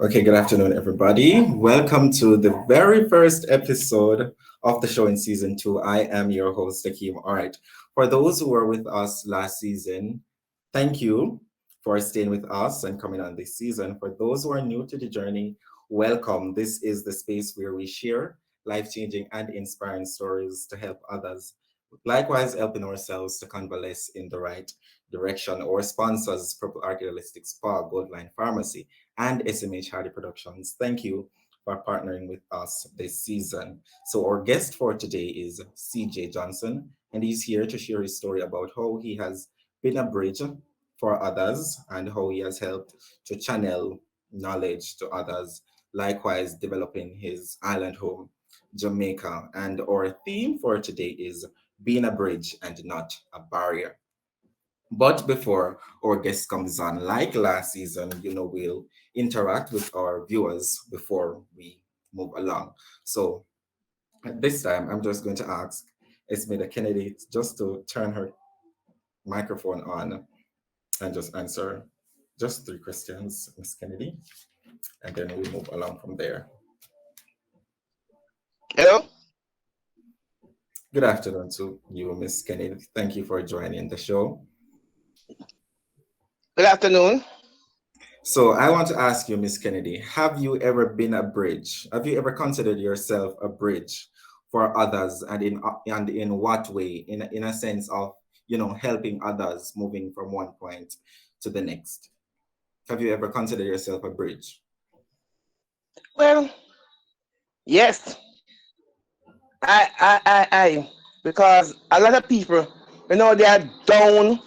Okay, good afternoon, everybody. Welcome to the very first episode of the show in season two. I am your host, Akeem. All right. For those who were with us last season, thank you for staying with us and coming on this season. For those who are new to the journey, welcome. This is the space where we share life changing and inspiring stories to help others. Likewise, helping ourselves to convalesce in the right direction. Our sponsors, Purple Archaealistic Spa, Goldline Pharmacy, and SMH Hardy Productions. Thank you for partnering with us this season. So our guest for today is Ceejay Johnson, and he's here to share his story about how he has been a bridge for others and how he has helped to channel knowledge to others, likewise developing his island home, Jamaica. And our theme for today is being a bridge and not a barrier. But before our guest comes on, like last season, we'll interact with our viewers before we move along. So at this time, I'm just going to ask Esmeda Kennedy just to turn her microphone on and just answer just three questions, Miss Kennedy, and then we move along from there. Hello. Good afternoon to you, Miss Kennedy. Thank you for joining the show. Good afternoon. So I want to ask you, Miss Kennedy, have you ever been a bridge? Have you ever considered yourself a bridge for others, and in what way? In a sense of helping others moving from one point to the next. Have you ever considered yourself a bridge? Well, yes, because a lot of people, they are down,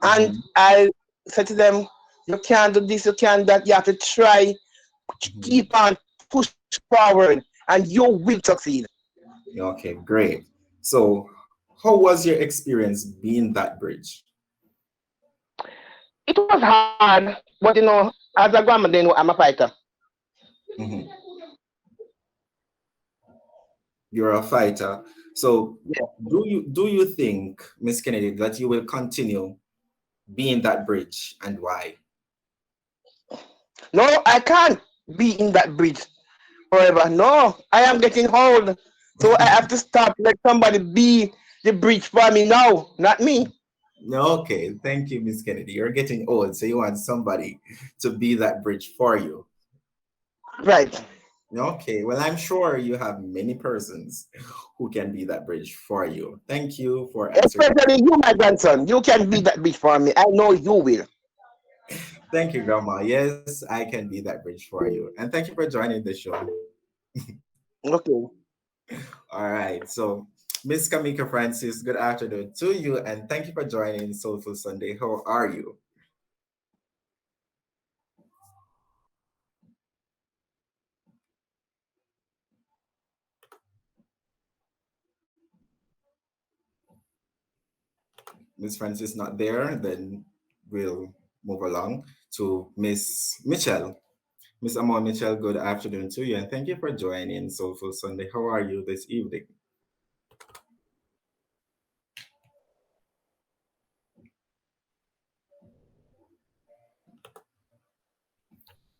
and Mhm, I said to them, you can't do this, you can't that. You have to try, mhm. keep on, push forward, and you will succeed. Okay, great. So how was your experience being that bridge? It was hard, but as a grandma, I'm a fighter. Mhm. You're a fighter. So Yeah. do you think, Miss Kennedy, that you will continue being that bridge, and why? No, I can't be in that bridge forever. No, I am getting old, so I have to stop. Let somebody be the bridge for me now, not me. Okay, thank you, Miss Kennedy. You're getting old, so you want somebody to be that bridge for you. Right. Okay, well, I'm sure you have many persons who can be that bridge for you. Thank you for answering. Especially you, my grandson. You can be that bridge for me. I know you will. Thank you, Grandma. Yes, I can be that bridge for you. And thank you for joining the show. Okay. All right, so Miss Kamika Francis, good afternoon to you, and thank you for joining Soulful Sunday. How are you? Miss Francis not there, then we'll move along to Miss Mitchell. Miss Amon Mitchell, good afternoon to you, and thank you for joining Soulful Sunday. How are you this evening?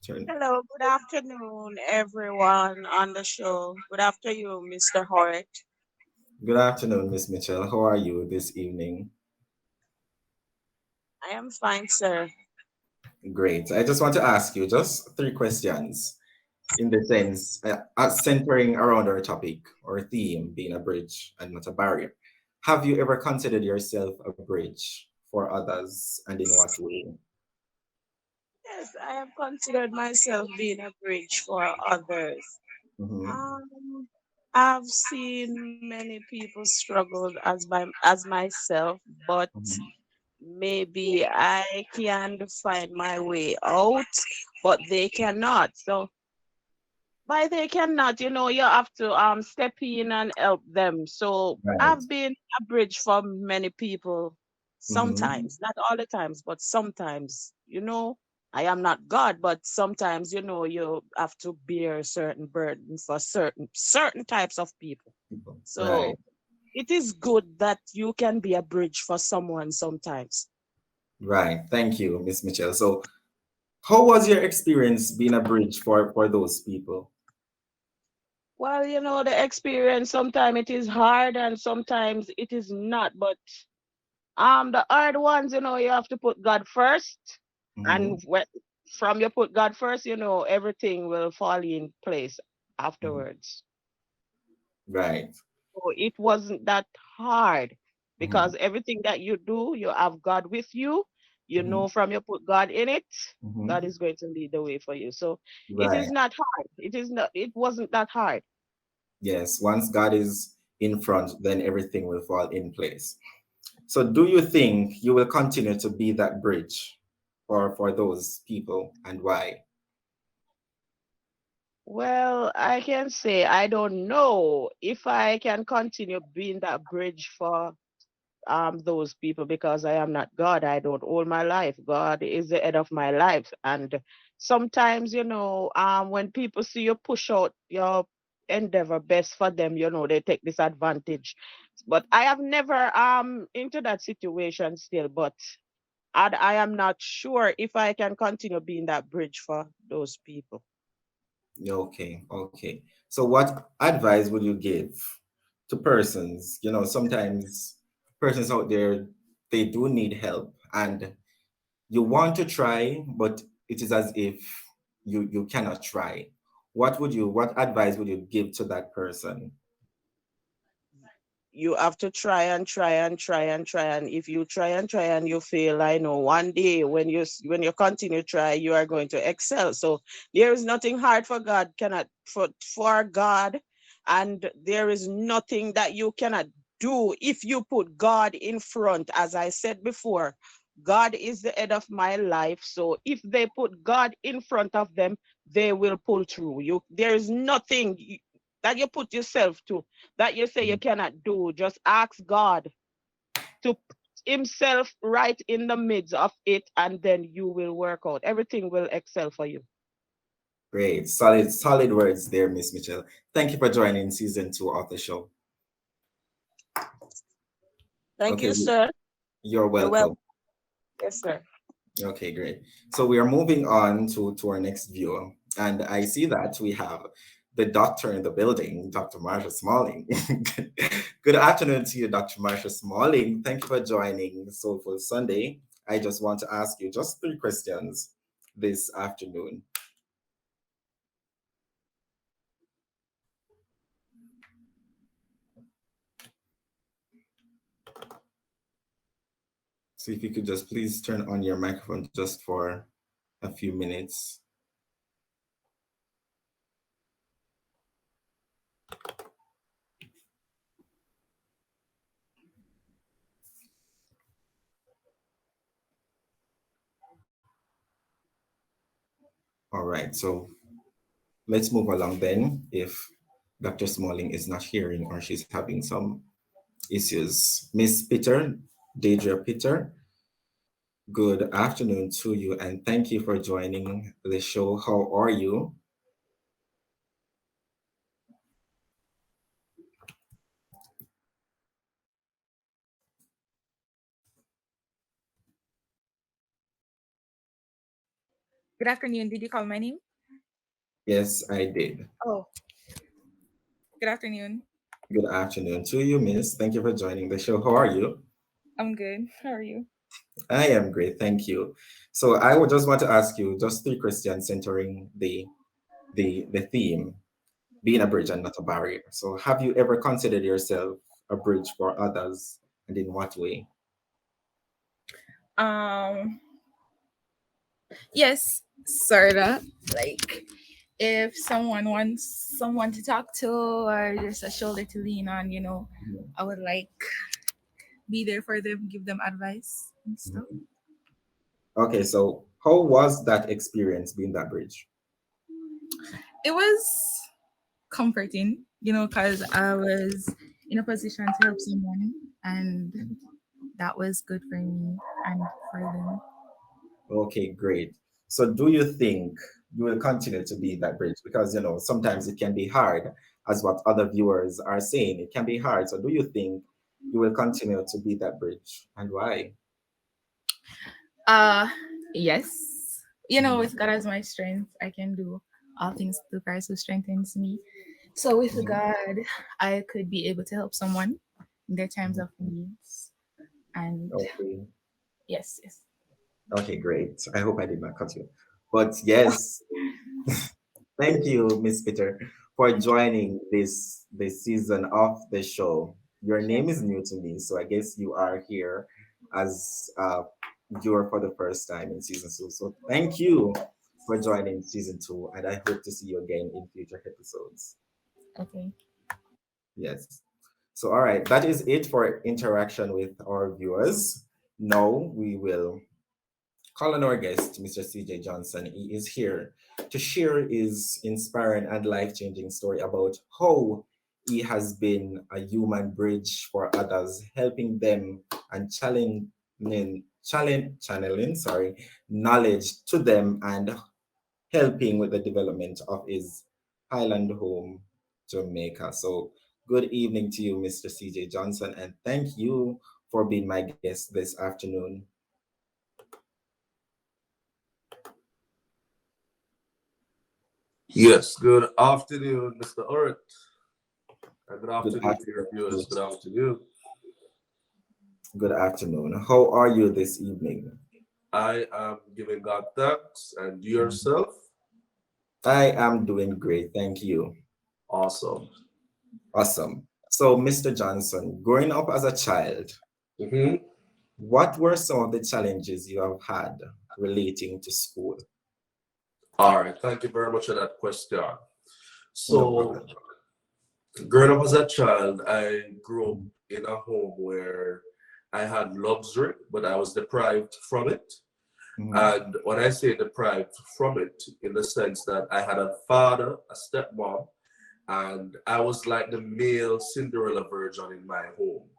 Turn. Hello, good afternoon, everyone on the show. Good afternoon, Mr. Hort. Good afternoon, Miss Mitchell. How are you this evening? I am fine, sir. Great. I just want to ask you just three questions in the sense centering around our topic or theme, being a bridge and not a barrier. Have you ever considered yourself a bridge for others, and in what way? Yes, I have considered myself being a bridge for others. Mhm, Um, I've seen many people struggle as myself, but mhm, maybe I can find my way out, but they cannot. So by they cannot, you have to step in and help them. So right. I've been a bridge for many people Mhm, sometimes, not all the times, but sometimes, I am not God, but sometimes, you have to bear certain burdens for certain types of people. right. So it is good that you can be a bridge for someone sometimes. Right. Thank you, Miss Mitchell. So How was your experience being a bridge for those people? Well, the experience, sometimes it is hard and sometimes it is not. But the hard ones, you have to put God first. Hmm. And from you put God first, everything will fall in place afterwards. Right. So it wasn't that hard Hmm. because everything that you do, you have God with you. Hmm. From you put God in it, God Hmm. is going to lead the way for you. So it is Right. not hard. It wasn't that hard. Yes. Once God is in front, then everything will fall in place. So, do you think you will continue to be that bridge for those people, and why? Well, I can say I don't know if I can continue being that bridge for those people because I am not God. I don't own my life. God is the head of my life. And sometimes, when people see you push out your endeavor best for them, they take disadvantage. But I have never into that situation still, but I am not sure if I can continue being that bridge for those people. Okay, okay. So, what advice would you give to persons? Sometimes persons out there, they do need help, and you want to try, but it is as if you cannot try. What advice would you give to that person? You have to try and try and try and try, and if you try and try and you fail, I know one day when you continue try, you are going to excel. So there is nothing hard for God cannot for God, and there is nothing that you cannot do if you put God in front. As I said before, God is the head of my life, so if they put God in front of them, they will pull through. There is nothing that you put yourself to that you say you cannot do. Just ask God to put Himself right in the midst of it, and then you will work out. Everything will excel for you. Great, solid words there, Miss Mitchell. Thank you for joining season 2 of the show. Thank Okay, you, sir. you're You're well. welcome. Yes, sir. Okay, great. So we are moving on to our next viewer, and I see that we have the doctor in the building, Dr. Marsha Smalling. Good afternoon to you, Dr. Marsha Smalling. Thank you for joining Soulful Sunday. I just want to ask you just 3 questions this afternoon. So if you could just please turn on your microphone just for a few minutes. All right, so let's move along then. If Dr. Smalling is not hearing or she's having some issues. Miss Peter, Deidre Peter, good afternoon to you and thank you for joining the show. How are you? Good afternoon. Did you call my name? Yes, I did. Oh, good afternoon. Good afternoon to you, Miss. Thank you for joining the show. How are you? I'm good. How are you? I am great, thank you. So I would just want to ask you just 3 questions centering the theme, being a bridge and not a barrier. So have you ever considered yourself a bridge for others, and in what way? Um, yes, sorta. Like if someone wants someone to talk to or just a shoulder to lean on, I would like be there for them, give them advice and stuff. Mhm. Okay, so how was that experience being that bridge? It was comforting, because I was in a position to help someone, and that was good for me and for them. Okay, great. So do you think you will continue to be that bridge? Because sometimes it can be hard, as what other viewers are saying. It can be hard. So do you think you will continue to be that bridge, and why? Uh, yes. with God as my strength, I can do all things through Christ who strengthens me. So with Mhm. God, I could be able to help someone in their times Mhm. of needs. And Okay. yes, yes. Okay, great. I hope I did not cut you. But yes, thank you, Miss Peter, for joining this season of the show. Your Sure. name is new to me, so I guess you are here as viewer for the first time in season 2. So thank you for joining season 2, and I hope to see you again in future episodes. Okay. Yes. So all right, that is it for interaction with our viewers. Now we will call on our guest, Mr. CJ Johnson. He is here to share his inspiring and life changing story about how he has been a human bridge for others, helping them and channeling knowledge to them and helping with the development of his Highland home, Jamaica. So, good evening to you, Mr. CJ Johnson, and thank you for being my guest this afternoon. Yes, good afternoon, Mr. Orrit, and good Good afternoon to your viewers. afternoon. Good afternoon. Good afternoon. How are you this evening? I am giving God thanks, and yourself? I am doing great, thank you. Awesome. Awesome. So, Mr. Johnson, growing up as a child, hmm what were some of the challenges you have had relating to school? All right, thank you very much for that question. No So, problem. growing up as a child, I grew up in a home where I had luxury, but I was deprived from it. Mhm, And when I say deprived from it, in the sense that I had a father, a stepmom, and I was like the male Cinderella version in my home.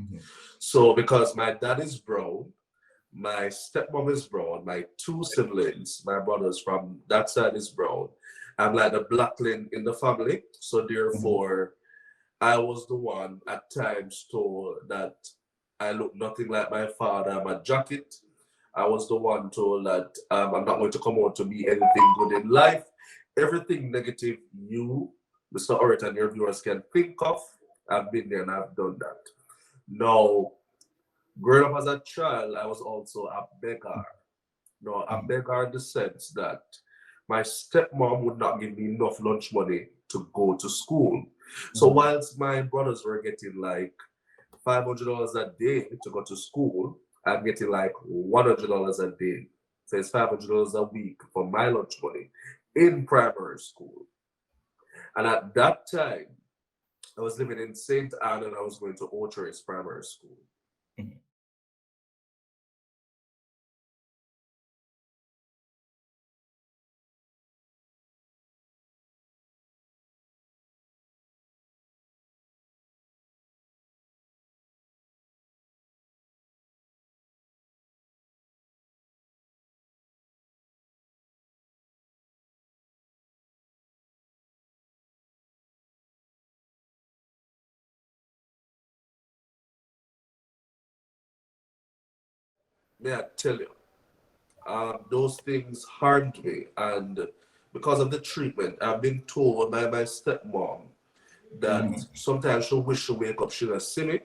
mhm, So because my dad is brown, my stepmom is brown, my two siblings, my brothers from that side is brown. I'm like the black link in the family. So mhm, therefore, I was the one at times told that I look nothing like my father. I'm a jacket. I was the one told that I'm not going to come out to be anything good in life. Everything negative you, Mr. Orrit, and your viewers can think of, I've been there and I've done that. Now, growing up as a child, I was also a beggar. No, a mhm, beggar in the sense that my stepmom would not give me enough lunch money to go to school. So mhm, whilst my brothers were getting like $500 a day to go to school, I'm getting like $100 a day. So it's $500 a week for my lunch money in primary school. And at that time, I was living in St. Anne and I was going to Orchard's primary school. mhm. May I tell you, those things harmed me. And because of the treatment, I've been told by my stepmom that Mhm, sometimes she wish she wake up, she don't see me.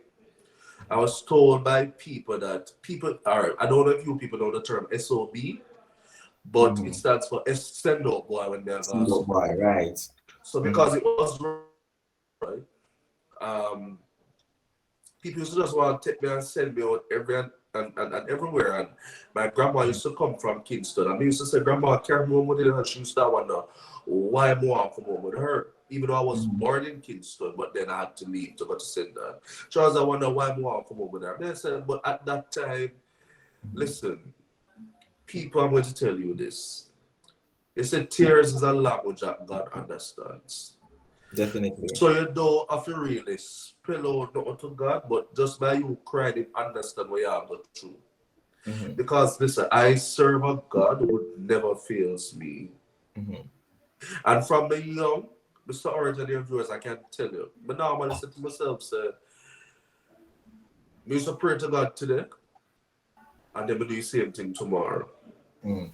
I was told by people that people are, I don't know if you people know the term SOB, but it mhm. stands for Esteemed Boy when they're at Single school. boy, right? So Mhm, because it was right, um, people used to just want to take me and send me out and everywhere. And my grandma used to come from Kingston. And me used to say, Grandma, carry me home with you. And she used to wonder why I want to come home with her. Even though I was mhm, born in Kingston, but then I had to leave to go to St. Anne. She was I wonder why I want to come home with her. They said, but at that time, mhm. listen, people, I'm going to tell you this. They said tears is a language that God understands. Definitely. So you don't have to really spill out nothing to God, but just by you crying, Him understand what you have got through. Mhm, Because listen, I serve a God who never fails me. mhm, And from the young, Mr. Orange and your viewers, I can tell you. But now I'm listen to myself say, me used to pray to God today, and then we do the same thing tomorrow. mhm.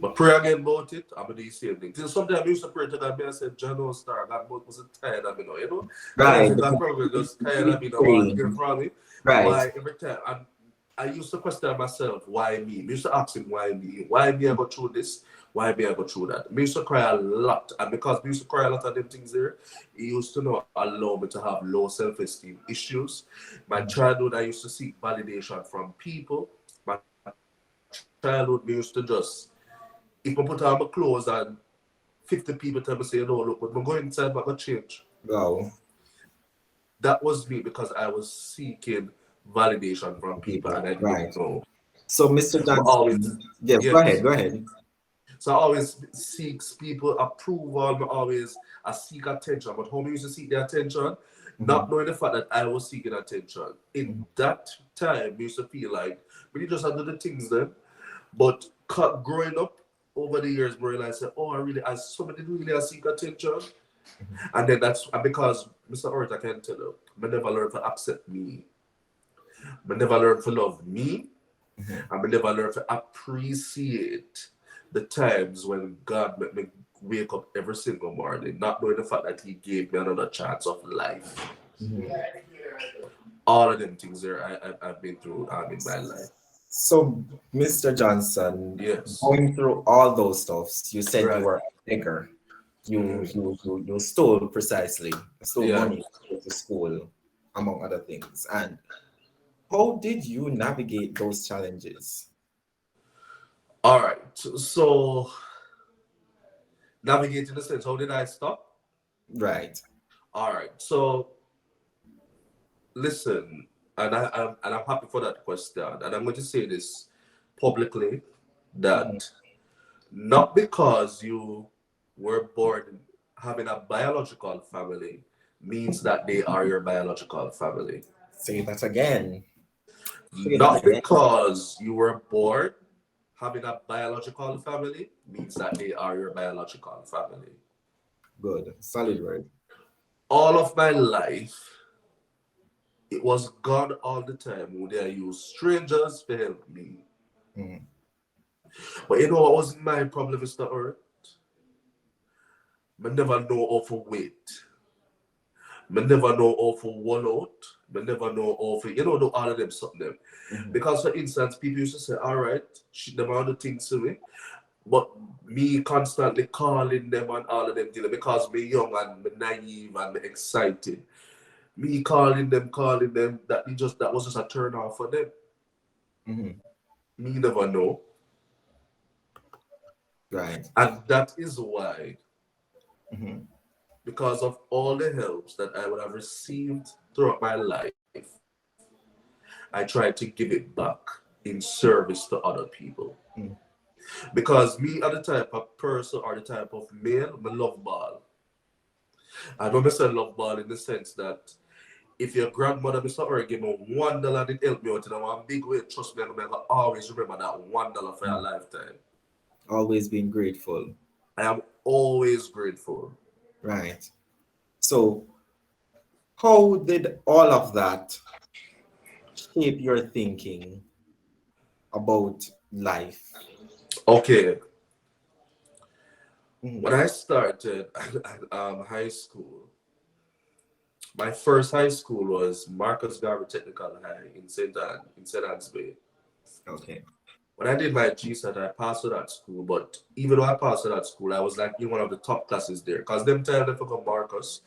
But pray again about it, I'm gonna do the same thing. Sometimes I used to pray to God, I said, John, no star, God wasn't tired of me now, you know? And I Right. said, God probably just tired of me now, want to hear from me. Right. Why every time? And I used to question myself, why me? I used to ask him, why me? Why me I go through this? Why me I go through that? I used to cry a lot. And because I used to cry a lot of them things there, he used to not allow me to have low self-esteem issues. My childhood, I used to seek validation from people. My childhood, me used to just, if I put on my clothes and 50 people tell me, say, no, look, but I'm going inside, I'm going to change. Wow. That was me because I was seeking validation from people and I didn't know. So, Mr. But always, Johnson, yes, yes. go ahead. So I always seeks people approval. I seek attention. But how I used to seek the attention, not knowing the fact that I was seeking attention. In that time, I used to feel like we just had to do the things then. But growing up over the years, I realized that, oh, as somebody really seek attention. And then that's because Mr. Ort, I can tell you, I never learned to accept me. I never learned to love me. And I never learned to appreciate the times when God made me wake up every single morning, not knowing the fact that He gave me another chance of life. All of them things there I've been through in my life. So, Mr. Johnson, Yes. going through all those stuffs, you said you Right. were a beggar. You stole precisely, stole Yeah. money to go to school, among other things. And how did you navigate those challenges? All right. So navigating the sense, how did I stop? Right. All right. So listen, I'm happy for that question, and I'm going to say this publicly that not because you were born having a biological family means that they are your biological family. Say that again. Say that Not again. because you were born having a biological family means that they are your biological family. Good. Solid word. All of my life, it was God all the time who they use strangers to help me. Mhm. But you know what was my problem, Mr. Earth? I never know how to wait. I never know how to wall out. I never know how to, do all of them something. Them. Because, for instance, people used to say, all right, she them all the things to me. But me constantly calling them and all of them things because me young and me naive and me excited. Me calling them, that was just a turn off for them. Me never know. Right. And that is why, because of all the helps that I would have received throughout my life, I tried to give it back in service to other people. Because me are the type of person or the type of male, I love ball. I don't say love ball in the sense that if your grandmother, Mr. Ori, give me $1 it help me out in a one big way, trust me, I'm gonna always remember that $1 for your lifetime. Always being grateful. I am always grateful. Right. So, how did all of that shape your thinking about life? Okay. When I started high school, my first high school was Marcus Garvey Technical High in St. Anne's Bay. Okay. When I did my GSAT, I passed to that school, but even though I passed to that school, I was like in one of the top classes there. Because them time they forgot Marcus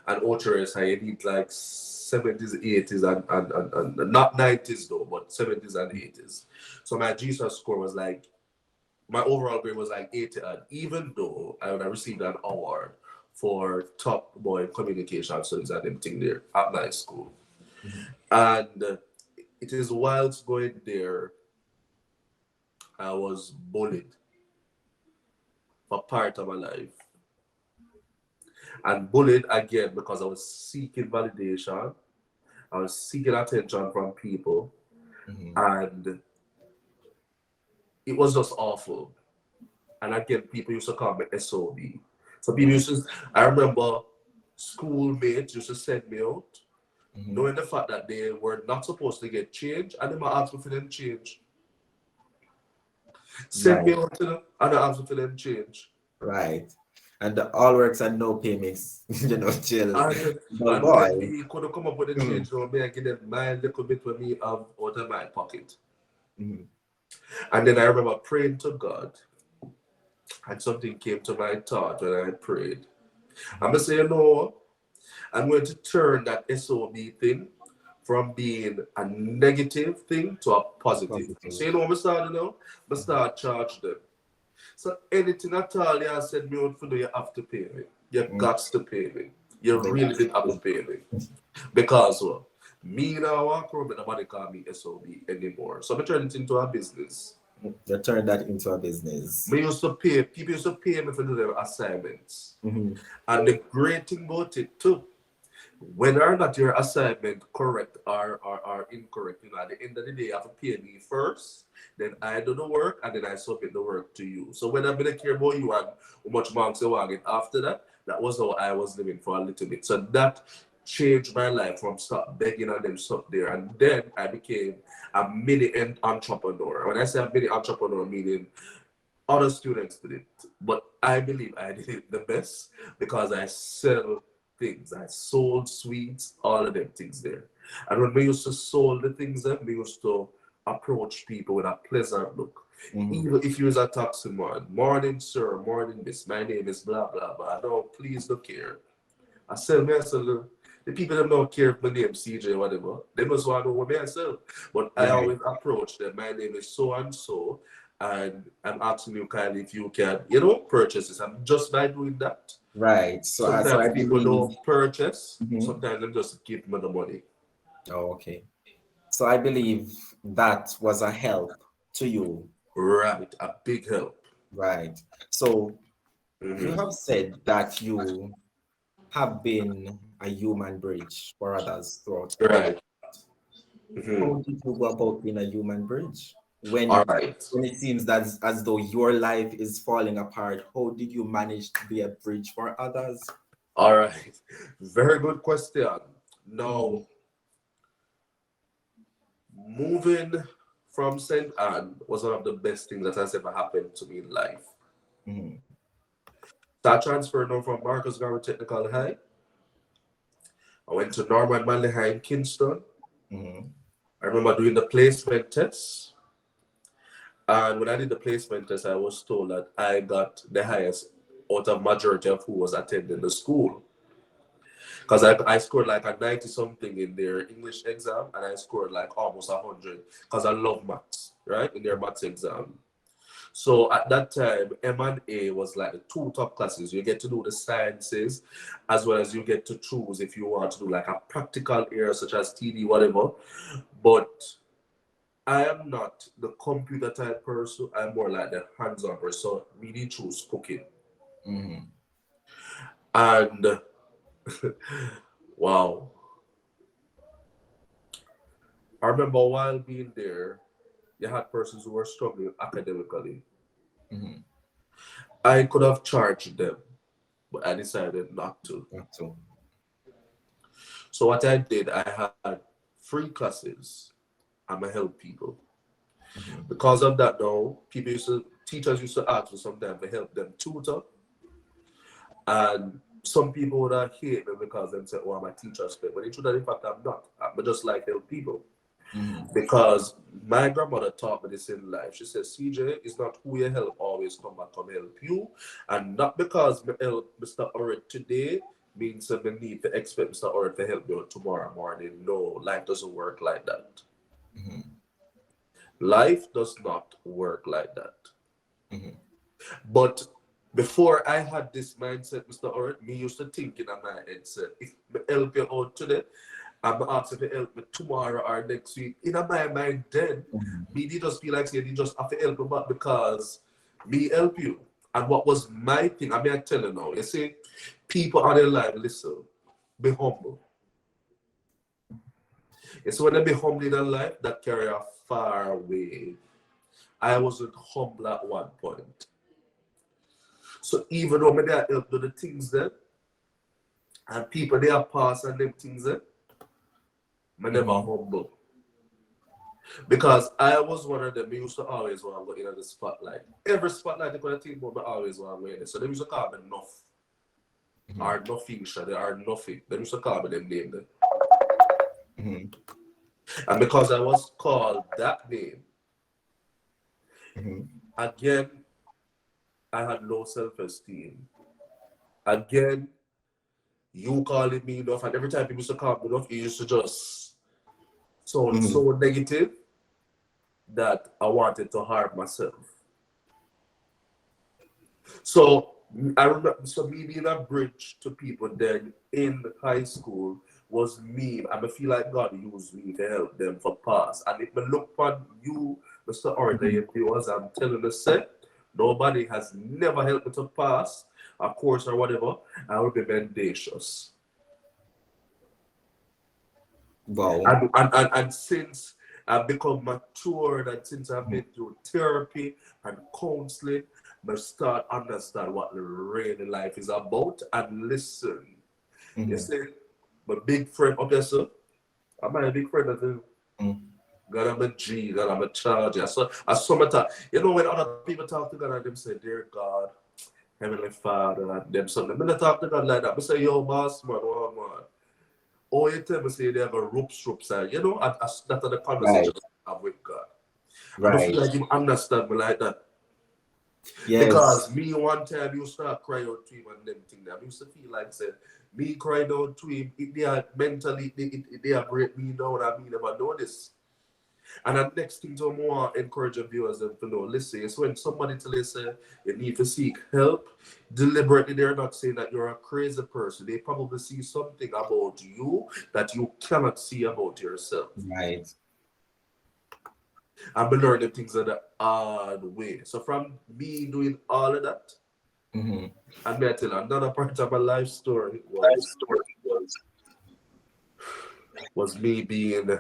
and Ocheres High, you need like 70s, 80s, and not 90s though, but 70s and 80s. So my GSAT score was like, my overall grade was like 80, and even though I would have received an award for top boy in communication studies and everything there at my school. And it is whilst going there, I was bullied for part of my life. And bullied again because I was seeking validation, I was seeking attention from people, and it was just awful. And again, people used to call me SOB. So people used to, I remember schoolmates used to send me out, knowing the fact that they were not supposed to get change, and they might ask me for them change. Send me Right. out to them and I ask for them change. Right. And the all works and no pay makes, chill. And, But and when boy, me could come up with a mm, change, so me I give them my little bit when me have out of my pocket. mm, And then I remember praying to God, and something came to my thought when I prayed. I'm gonna say, I'm going to turn that SOB thing from being a negative thing to a positive thing. positive. So you know what I started now? I start charge them. So anything at all you said me out for do, you have to pay me. You Mm, got to pay me. You they really got did have to to. pay me. Because well, me now walk around, but nobody call me SOB anymore. So I turn it into a business. You turn that into a business. Me used to pay, people used to pay me for do their assignments. Mhm. And the great thing about it too, whether or not your assignment correct or incorrect, at the end of the day, you have to pay me first, then I do the work, and then I submit the work to you. So when I didn't care about you and how much marks you want to get after that, that was how I was living for a little bit. So that changed my life from stop begging and then stop there. And then I became a mini entrepreneur. When I say a mini entrepreneur, meaning other students did it, but I believe I did it the best because I sell things. I sold sweets, all of them things there. And when we used to sell the things, then we used to approach people with a pleasant look. Mhm. Even if you was a taxi man, morning sir, morning miss, my name is blah blah blah. No, please look here. I sell the people that don't care if my name Ceejay or whatever. They must want to know what I sell. But I Right. always approach them. My name is so and so, and I'm asking you kindly if you can, purchase this. And just by doing that, Right. So I sometimes people believe. don't purchase. Mhm. Sometimes they just give me the money. Oh, okay. So I believe that was a help to you. Right, a big help. Right. So you Hmm. have said that you have been a human bridge for others throughout all your. Right. Hmm. How did you go about being a human bridge All when right. when it seems that as though your life is falling apart? How did you manage to be a bridge for others? All right. Very good question. Now, Mhm. moving from St. Anne was one of the best things that has ever happened to me in life. Mhm. So I transferred now from Marcus Garvey Technical High. I went to Norman Manley High in Kingston. Mhm. I remember doing the placement test. And when I did the placement test, I was told that I got the highest out of majority of who was attending the school. Because I scored like a 90 something in their English exam, and I scored like almost 100 because I love maths, right? In their maths exam. So at that time, M and A was like the two top classes. You get to do the sciences as well as you get to choose if you want to do like a practical area such as TD, whatever. But I am not the computer type person. I'm more like the hands-on person. So really choose cooking. Mhm. And wow. I remember while being there, you had persons who were struggling academically. Mhm. I could have charged them, but I decided not to. Not so. So what I did, I had free classes. I'm gonna help people. Mhm. Because of that, though, teachers used to ask for sometimes to help them tutor, and some people would have hate me because they say, "Oh, I'm a teacher's pet." But in truth, in fact, I'm not. I'm just like help people. Mhm. Because my grandmother taught me this in life. She says, CJ is not who you help always come back come help you. And not because me help Mr. Orrit today means that we need to expect Mr. Orrit to help me tomorrow morning. No, life doesn't work like that. Mhm. Life does not work like that. Mhm. But before I had this mindset, Mr. Orrit, me used to think in my head, say, if I help you out today, I'm asking to help me tomorrow or next week. In my mind then, Mhm. me did just feel like saying you just have to help me back because me help you. And what was my thing, I mean I tell you now, you see, people on their life, listen, be humble. You see when they be humble in their life, that carry a far way. I wasn't humble at one point. So even though me there help do the things then, and people they are pass and them things then, me never Mhm. humble. Because I was one of them, we used to always want to go in the spotlight. Every spotlight they could think about, me always want to go in it. So they used to call me Nuff. Or Nothing, they are Nothing. They used to call me them name. Mhm. And because I was called that name, Mhm. again, I had low self-esteem. Again, you calling me enough, and every time people used to call me enough, it used to just sound Mhm. so negative that I wanted to harm myself. So I remember, so me being a bridge to people then in high school was me. And I feel like God used me to help them for pass. And if I look on you, Mr. Order, Mhm. if viewers, I'm telling the set, nobody has never helped me to pass a course or whatever. I will be mendacious. Wow. And since I've become matured and since I've been through therapy and counseling, I start understand what the really life is about and listen. You Mhm. see, my big friend up there, sir. I'm my big friend of the Mhm. God, I'm a G, God, I'm a charge. I saw my talk. You know, when other people talk to God and them say, Dear God, Heavenly Father, and them something. When they talk to God like that, I say, Yo, boss, man, oh, man. Oh, you tell me say they have a rope side. You know, that's the conversation Right. I have with God. I feel Right. like you understand me like that. Yes. Because me one time you start crying out to him and them thing that I used to feel like say me crying out to him, they are mentally they are break me down and me never know this. And the next thing to more encourage your viewers them to know, listen, it's when somebody tell you say you need to seek help, deliberately they're not saying that you're a crazy person. They probably see something about you that you cannot see about yourself. Right. I've been learning things in the hard way. So from me doing all of that, Mhm. and me I tell you, another part of my life story was me being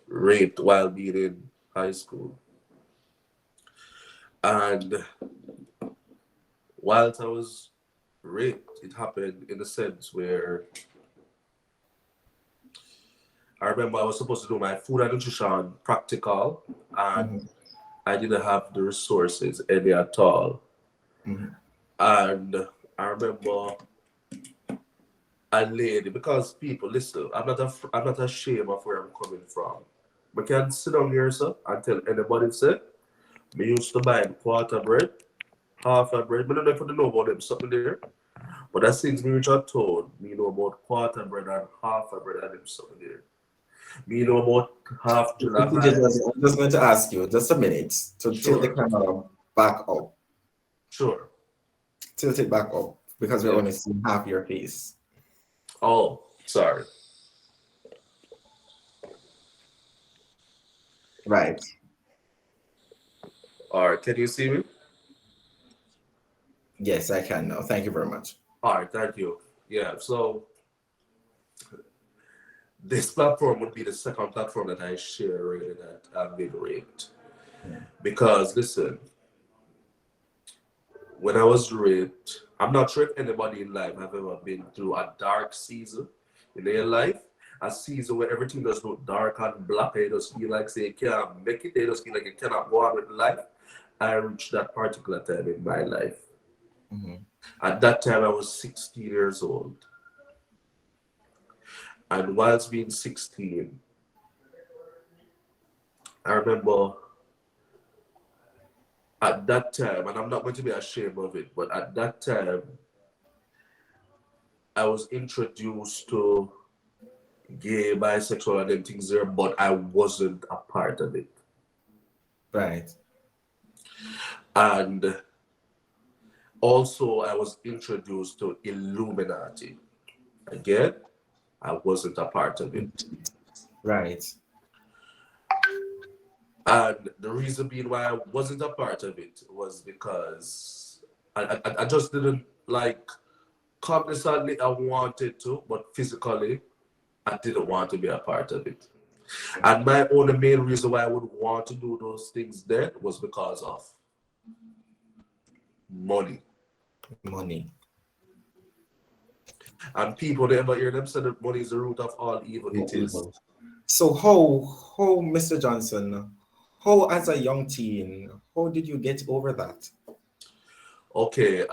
raped while being in high school. And whilst I was raped, it happened in a sense where I remember I was supposed to do my food and nutrition practical, and Mhm. I didn't have the resources any at all. Mhm. And I remember a lady, because people listen, I'm not ashamed of where I'm coming from. I can sit down here, sir, and tell anybody, say, me used to buy quarter bread, half a bread. I don't know if you know about them, something there. But that since me reach out told, me know about quarter bread and half a bread and them something there. Me know about half jollof rice. I'm just going to ask you just a minute to tilt the Sure, camera back up. sure. Tilt it back up because we're Yeah. only seeing half your face. Oh, sorry. Right. All right, can you see me? Yes, I can now. Thank you very much. All right, thank you. Yeah, so this platform would be the second platform that I share really that I've been raped. Because listen, when I was raped, I'm not sure if anybody in life have ever been through a dark season in their life. A season where everything does look dark and black, and you just feel like say you can't make it, they just feel like you cannot go on with life. I reached that particular time in my life. Mhm. At that time I was 16 years old. And whilst being 16, I remember at that time, and I'm not going to be ashamed of it, but at that time, I was introduced to gay, bisexual, and them things there, but I wasn't a part of it. Right. And also, I was introduced to Illuminati. Again, I wasn't a part of it. Right. And the reason being why I wasn't a part of it was because I just didn't like cognizantly I wanted to, but physically I didn't want to be a part of it. And my only main reason why I would want to do those things then was because of money. Money. And people never hear them say that money is the root of all evil. It is. So How, Mr. Johnson, how as a young teen, how did you get over that? Okay.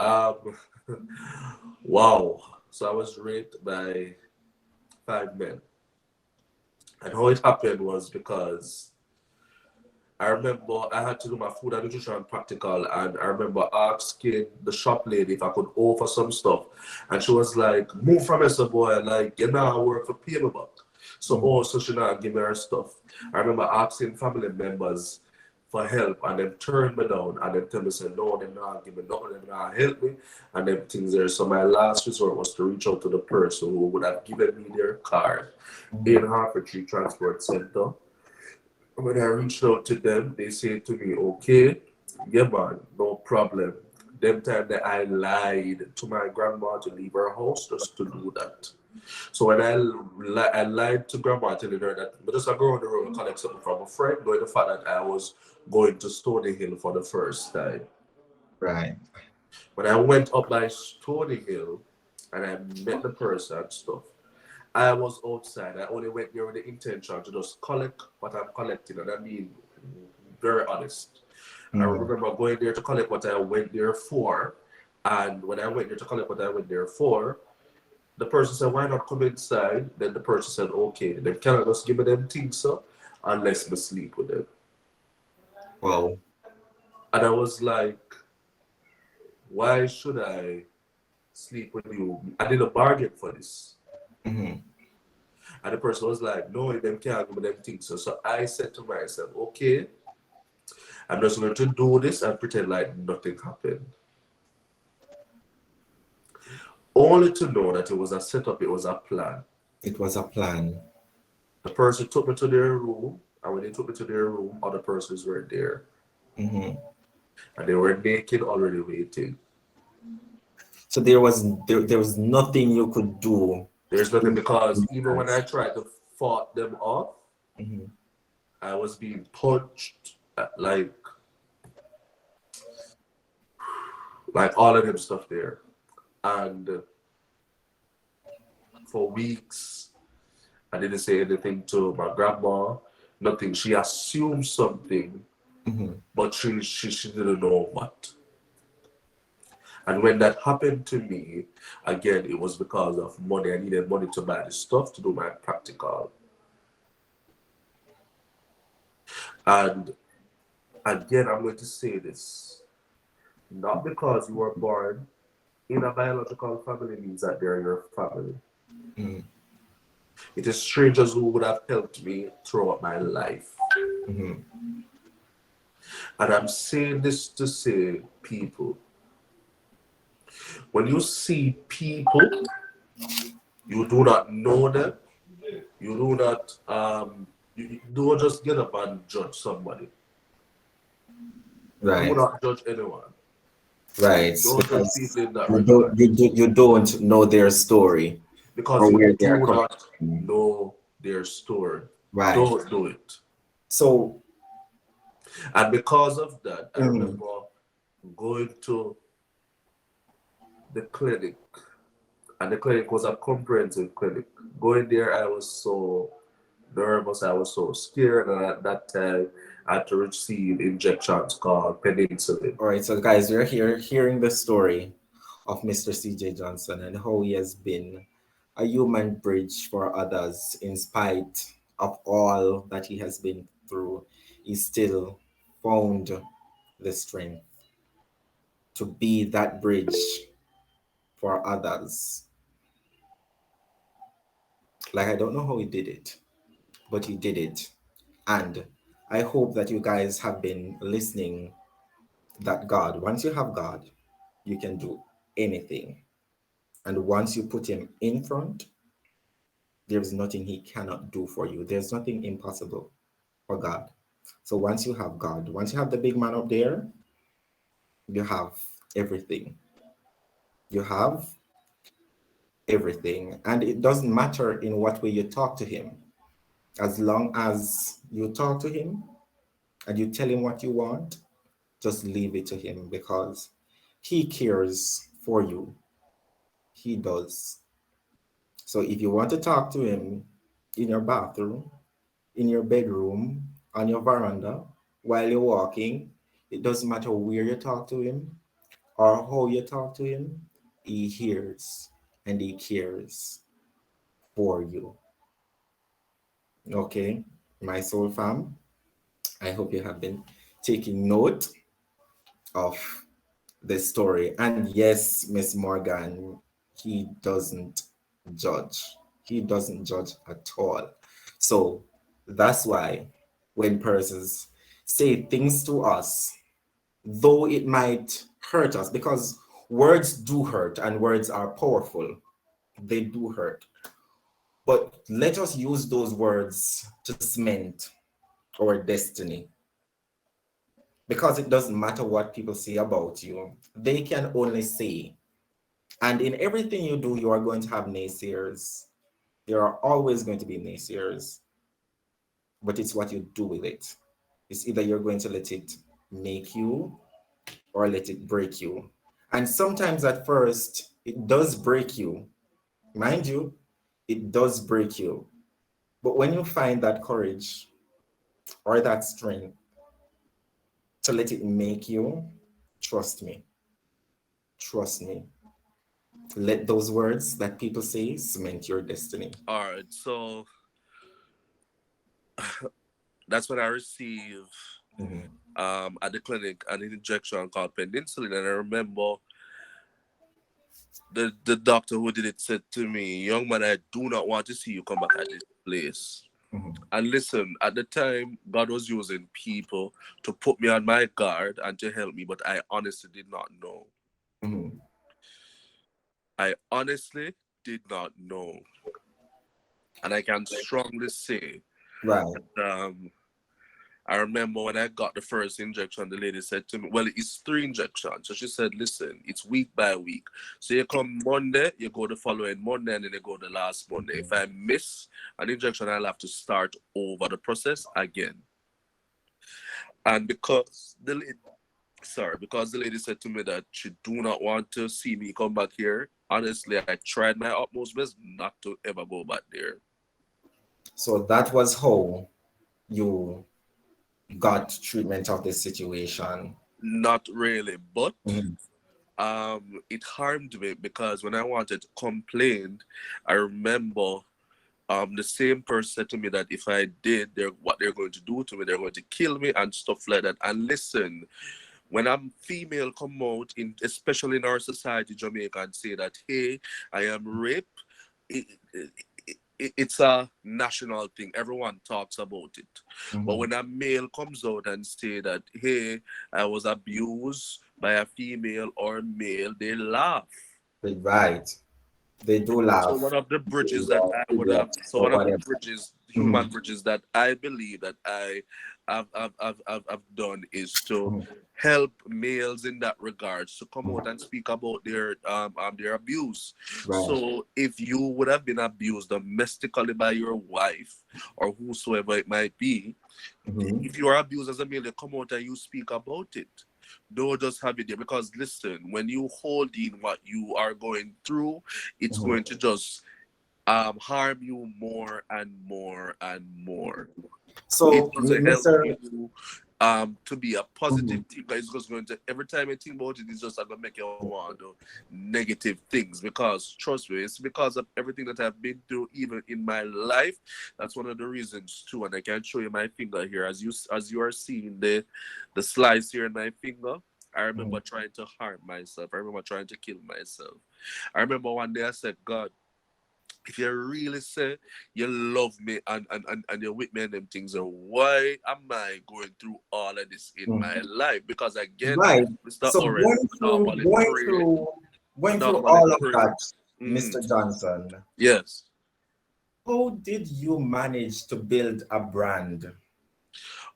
Wow. So I was raped by 5 men, and how it happened was because I remember I had to do my food and nutrition practical, and I remember asking the shop lady if I could offer some stuff, and she was like, "Move from Se2, like you know, I work for pay me back." So Mm. also she not give me her stuff. I remember asking family members for help, and them turned me down, and them tell me say no, them not give me nothing, them not help me, and them things there. So my last resort was to reach out to the person who would have given me their card in Hartford Transport Center. When I reached out to them, they said to me, okay, yeah, man, no problem. Them time that I lied to my grandma to leave her house just to do that. So when I lied to grandma telling her that, but just I go on the road and collect something from a friend, knowing the fact that I was going to Stony Hill for the first time. Right. When I went up by Stony Hill and I met the person and stuff, I was outside. I only went there with the intention to just collect what I'm collecting, and I mean, very honest. I Mm. remember going there to collect what I went there for, and when I went there to collect what I went there for, the person said, "Why not come inside?" Then the person said, "Okay." Then can I just give me them things up unless me sleep with them? Wow. And I was like, "Why should I sleep with you? I did a bargain for this." Mm-hmm. And the person was like, "No, them can't give me them things." So I said to myself, "Okay, I'm just going to do this and pretend like nothing happened." Only to know that it was a setup, it was a plan. It was a plan. The person took me to their room, and when they took me to their room, other persons were there. Mm-hmm. And they were naked already waiting. So there was nothing you could do. There's nothing because even when I tried to fought them off, Mm-hmm. I was being punched, like all of them stuff there. And for weeks, I didn't say anything to my grandma, nothing. She assumed something, Mm-hmm. but she didn't know what. And when that happened to me, again, it was because of money. I needed money to buy the stuff to do my practical. And again, I'm going to say this, not because you were born in a biological family means that they're your family. Mm-hmm. It is strangers who would have helped me throughout my life. Mm-hmm. And I'm saying this to say, people, when you see people, you do not know them, you do not, you don't just get up and judge somebody. Do Right. not judge anyone. Right. Don't judge Because people in that you regard. don't know their story Because or you where they are do coming not from. know their story. Right. Don't do it. So And because of that, I mm, remember going to the clinic, and the clinic was a comprehensive clinic. Going there, I was so nervous, I was so scared, and at that time, I had to receive injections called penicillin. all right, so guys, we're here hearing the story of Mr. CJ Johnson and how he has been a human bridge for others in spite of all that he has been through. He still found the strength to be that bridge for others. Like, I don't know how he did it, but he did it. And I hope that you guys have been listening that God, once you have God, you can do anything. And once you put him in front, there's nothing he cannot do for you. There's nothing impossible for God. So once you have God, once you have the big man up there, you have everything. You have everything. And it doesn't matter in what way you talk to him. As long as you talk to him and you tell him what you want, just leave it to him because he cares for you. He does. So if you want to talk to him in your bathroom, in your bedroom, on your veranda, while you're walking. It doesn't matter where you talk to him or how you talk to him, he hears and he cares for you. Okay, my soul fam, I hope you have been taking note of the story. And yes, Miss Morgan, he doesn't judge. He doesn't judge at all. So that's why when persons say things to us, though it might hurt us, because words do hurt and words are powerful, they do hurt. But let us use those words to cement our destiny, because it doesn't matter what people say about you. They can only say. And in everything you do, you are going to have naysayers. There are always going to be naysayers, but it's what you do with it. It's either you're going to let it make you or let it break you. And sometimes at first, it does break you. Mind you, it does break you. But when you find that courage or that strength to let it make you, trust me, trust me. Let those words that people say cement your destiny. All right, so that's when I received Mhm. at the clinic an injection called penicillin, and I remember the doctor who did it said to me, "Young man, I do not want to see you come back at this place." Mhm. And listen, at the time, God was using people to put me on my guard and to help me, but I honestly did not know. Mhm. I honestly did not know. And I can strongly say, Right. um, I remember when I got the first injection, the lady said to me, well, it's 3 injections. So she said, listen, it's week by week. So you come Monday, you go the following Monday, and then you go the last Monday. If I miss an injection, I'll have to start over the process again. And because the lady said to me that she do not want to see me come back here, honestly, I tried my utmost best not to ever go back there. So that was how you got treatment of this situation. Not really, but Mhm. it harmed me because when I wanted to complain, I remember the same person said to me that if I did, what they're going to do to me, they're going to kill me and stuff like that. And listen, when I'm female come out in, especially in our society, Jamaica, and say that, hey, I am raped, it, it's a national thing. Everyone talks about it. But Mhm. when a male comes out and say that, hey, I was abused by a female or male, they laugh. Right. They do So laugh. one of the They bridges that are I would have, idiot so or one of the whatever. bridges, human Mhm. bridges that I believe that I've done is to Mhm. help males in that regards to come out and speak about their abuse. Right. So if you would have been abused domestically by your wife or whosoever it might be, Mhm. if you are abused as a male, you come out and you speak about it. Don't just have it there because listen, when you hold in what you are going through, it's Mhm. going to just harm you more and more and more. It So, doesn't help Mr. you to be a positive Mhm. thinker. It's just going to every time you think about it, it's just gonna make you want to do negative things because trust me, it's because of everything that I've been through, even in my life. That's one of the reasons too. And I can show you my finger here as you are seeing the slice here in my finger. I remember Mhm. trying to harm myself. I remember trying to kill myself. I remember one day I said, God, if you really say you love me and you're with me and them things, then why am I going through all of this in Mhm. my life? Because again, Right. Mr. So Oren, we normally pray. We going through normally all of pray. that, Mm, Mr. Johnson, yes. how did you manage to build a brand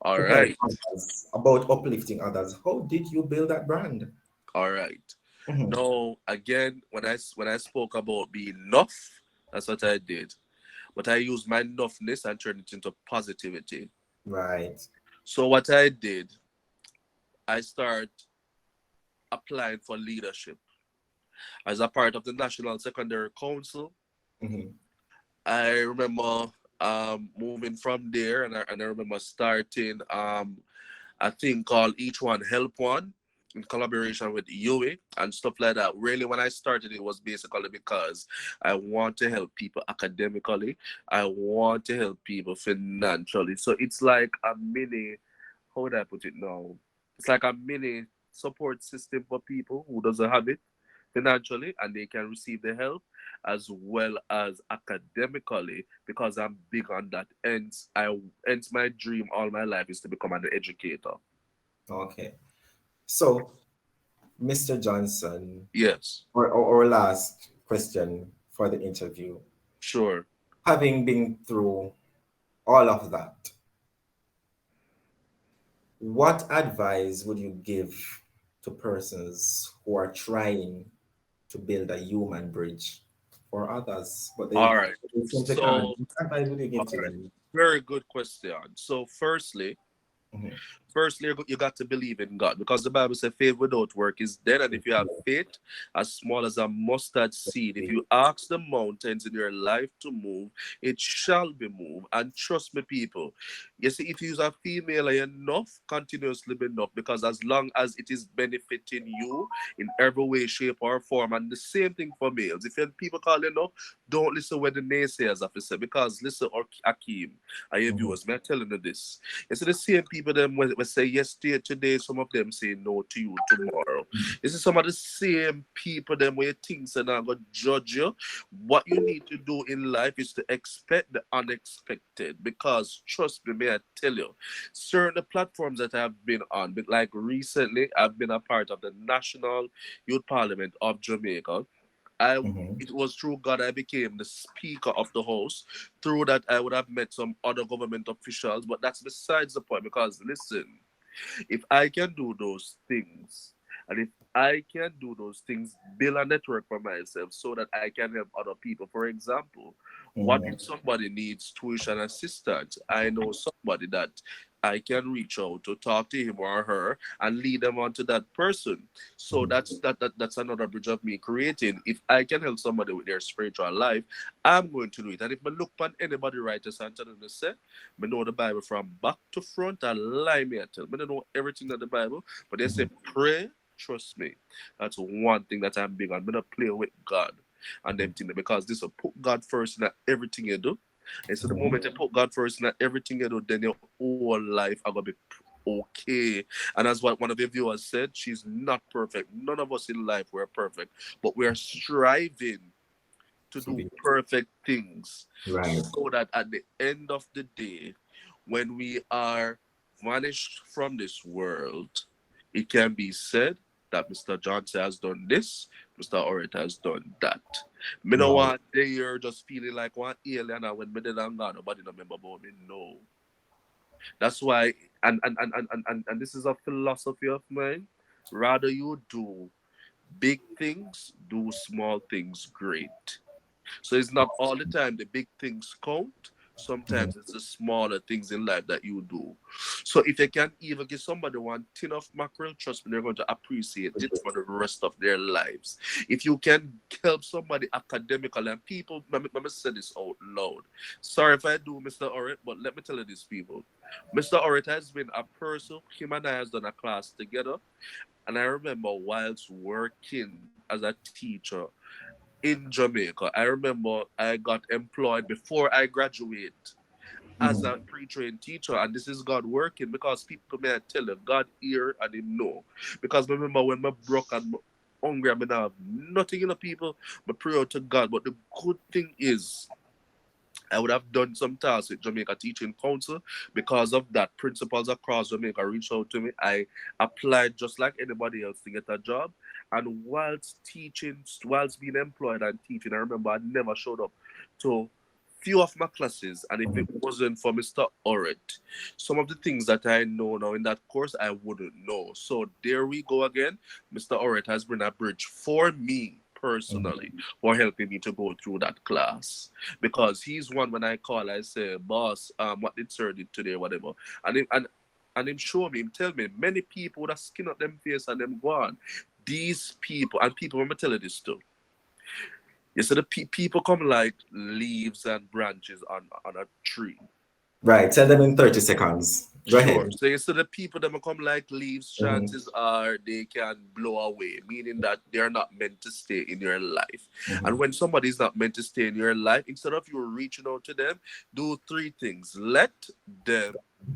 All to help right. others, about uplifting others? How did you build that brand? All right. Mhm. Now again, when I spoke about being enough, that's what I did. But I used my enoughness and turned it into positivity. Right. So what I did, I started applying for leadership as a part of the National Secondary Council. Mhm. I remember moving from there, and I remember starting a thing called Each One Help One in collaboration with Yui and stuff like that. Really, when I started, it was basically because I want to help people academically, I want to help people financially. So it's like a mini, how would I put it now? It's like a mini support system for people who doesn't have it financially, and they can receive the help as well as academically, because I'm big on that. Hence my dream all my life is to become an educator. Okay. So, Mr. Johnson, Yes, or last question for the interview. sure. Having been through all of that, what advice would you give to persons who are trying to build a human bridge for others, but All right. they simply can't? So, What advice would you give all to right. them? Very good question. So, Mhm. firstly, you got to believe in God, because the Bible says faith without work is dead. And if you have faith as small as a mustard seed, if you ask the mountains in your life to move, it shall be moved. And trust me, people, you see, if you are female enough, continuously be enough, because as long as it is benefiting you in every way, shape, or form, and the same thing for males. If you people call enough, don't listen what the naysayers have to say, because listen, or Akeem, I your Mhm. viewers, may I telling you this. It's the same people them will say yes to you today, some of them say no to you tomorrow. This is some of the same people them where you think they're not gonna judge you. What you need to do in life is to expect the unexpected, because trust me, may I tell you, certain platforms that I've been on, but like recently, I've been a part of the National Youth Parliament of Jamaica. I Mhm. It was through God I became the speaker of the house. Through that, I would have met some other government officials, but that's besides the point. Because listen, if I can do those things, and if I can do those things, build a network for myself so that I can help other people. For example, what Mhm. if somebody needs tuition assistance? I know somebody that I can reach out to, talk to him or her, and lead them on to that person. So Mhm. that's another bridge of me creating. If I can help somebody with their spiritual life, I'm going to do it. And if I look upon anybody righteous and tell them to say, I know the Bible from back to front, and lie me I tell. I don't know everything in the Bible, but they say Mhm. pray, trust me. That's one thing that I'm big on. I'm gonna play with God and them thing, because this will put God first in everything you do. And so the Mhm. moment you put God first in everything you do, then your whole life are gonna be okay. And as what one of the viewers said, she's not perfect. None of us in life were perfect, but we are striving to To do be perfect things, right. so that at the end of the day, when we are vanished from this world, it can be said that Mr. Johnson has done this, Mr. Orrit has done that. Me no Right. want they are just feeling like one alien, and when me dead and gone, nobody no remember about me. No. That's why, and this is a philosophy of mine. Rather you do big things, do small things great. So it's not all the time the big things count. Mhm. Sometimes it's the smaller things in life that you do. So if you can even give somebody one tin of mackerel, trust me, they're going to appreciate it for the rest of their lives. If you can help somebody academically, and people, let me say this out loud. Sorry if I do, Mr. Orrit, but let me tell you this, people. Mr. Orrit has been a person, him and I has done a class together. And I remember whilst working as a teacher in Jamaica. I remember I got employed before I graduate as Mhm. a pre-trained teacher, and this is God working, because people may tell you God hear and He know. Because remember when I broke and hungry, I mean I have nothing in the people, but pray out to God. But the good thing is, I would have done some tasks with Jamaica Teaching Council. Because of that, principals across Jamaica reached out to me. I applied just like anybody else to get a job. And whilst teaching, whilst being employed and teaching, I remember I never showed up to few of my classes. And if it Mhm. wasn't for Mr. Orrit, some of the things that I know now in that course, I wouldn't know. So there we go again. Mr. Orrit has been a bridge for me Mhm. personally, for helping me to go through that class, because he's one when I call, I say, boss, what did sir did today, whatever. And him show me, him tell me, many people would have skin up them face and them go on. These people, and people, let me tell you this too. You see, the people come like leaves and branches on a tree. Right. Tell them in 30 seconds. Go Sure. ahead. So you see, the people that come like leaves, Mhm, chances are they can blow away, meaning that they're not meant to stay in your life. And mhm. when somebody's not meant to stay in your life, instead of you reaching out to them, do three things. Let them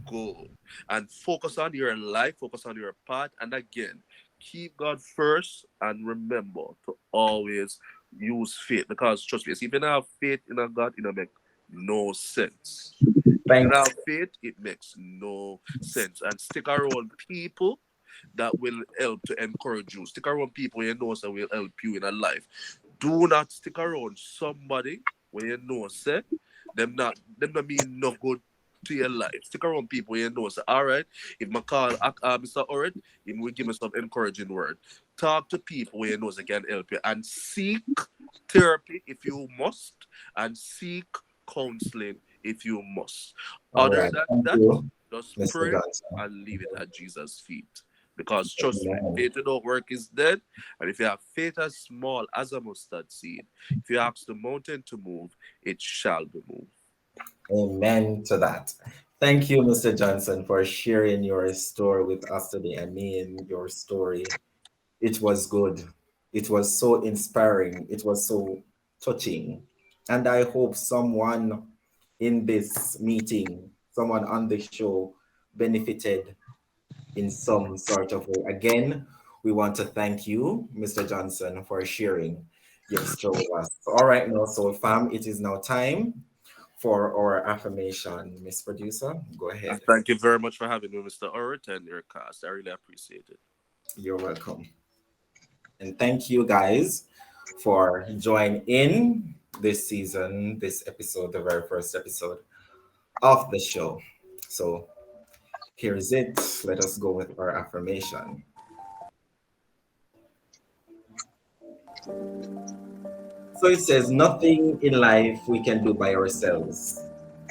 go and focus on your life, focus on your path, and again, keep God first and remember to always use faith, because trust me, if you don't have faith in a God, it don't make no sense. If you don't Thanks. have faith, it makes no sense. And stick around people that will help to encourage you. Stick around people you know that will help you in a life. Do not stick around somebody when you know say them not mean no good to your life. Stick around people you know say, all right, if my call Mr. Ored, he will give me some encouraging word. Talk to people where you know they can help you and seek therapy if you must, and seek counseling if you must. All Other right. than Thank that, you, just Mr. pray Johnson. and leave it at Jesus' feet. Because trust me, Amen. faith without work is dead. And if you have faith as small as a mustard seed, if you ask the mountain to move, it shall be moved. Amen to that. Thank you, Mr. Johnson, for sharing your story with us today. I mean, your story. It was good. It was so inspiring. It was so touching. And I hope someone in this meeting, someone on the show, benefited in some sort of way. Again, we want to thank you, Mr. Johnson, for sharing your story with us. All right, now, so fam, it is now time for our affirmation. Miss Producer, go And ahead. thank you very much for having me, Mr. Orrit, and your cast. I really appreciate it. You're welcome. And thank you guys for joining in this season, this episode, the very first episode of the show. So here is it. Let us go with our affirmation. So it says, nothing in life we can do by ourselves.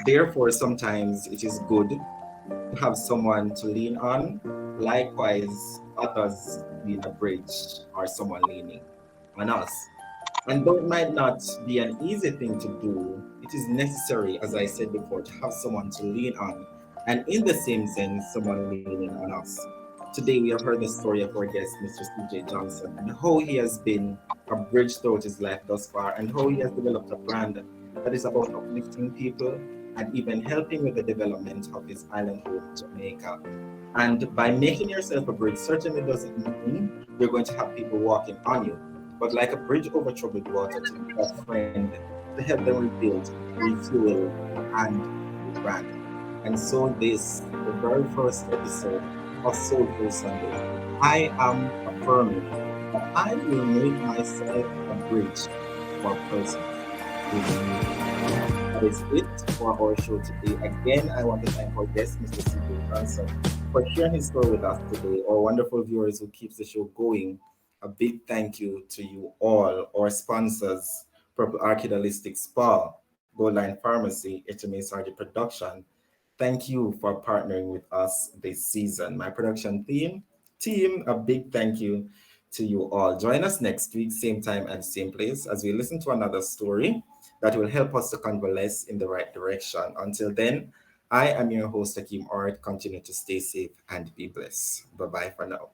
Therefore, sometimes it is good to have someone to lean on. Likewise, others being a bridge or someone leaning on us. And though it might not be an easy thing to do, it is necessary, as I said before, to have someone to lean on. And in the same sense, someone leaning on us. Today, we have heard the story of our guest, Mr. Ceejay Johnson, and how he has been a bridge throughout his life thus far, and how he has developed a brand that is about uplifting people and even helping with the development of his island home, Jamaica. And by making yourself a bridge certainly doesn't mean you're going to have people walking on you, but like a bridge over troubled water, to be a friend, to help them rebuild, refuel, and rebrand. And so this, the very first episode of Soulful Sunday, I am affirming that I will make myself a bridge for persons who need me. That is it for our show today. Again, I want to thank our guest, Mr. C.J. Johnson, for sharing his story with us today. Our wonderful viewers who keeps the show going. A big thank you to you all, our sponsors, Purple Orchid Holistic Spa, Gold Line Pharmacy, HMA Sardi Production. Thank you for partnering with us this season. My production team, a big thank you to you all. Join us next week, same time and same place, as we listen to another story that will help us to convalesce in the right direction. Until then, I am your host, Hakeem Art. Continue to stay safe and be blessed. Bye bye for now.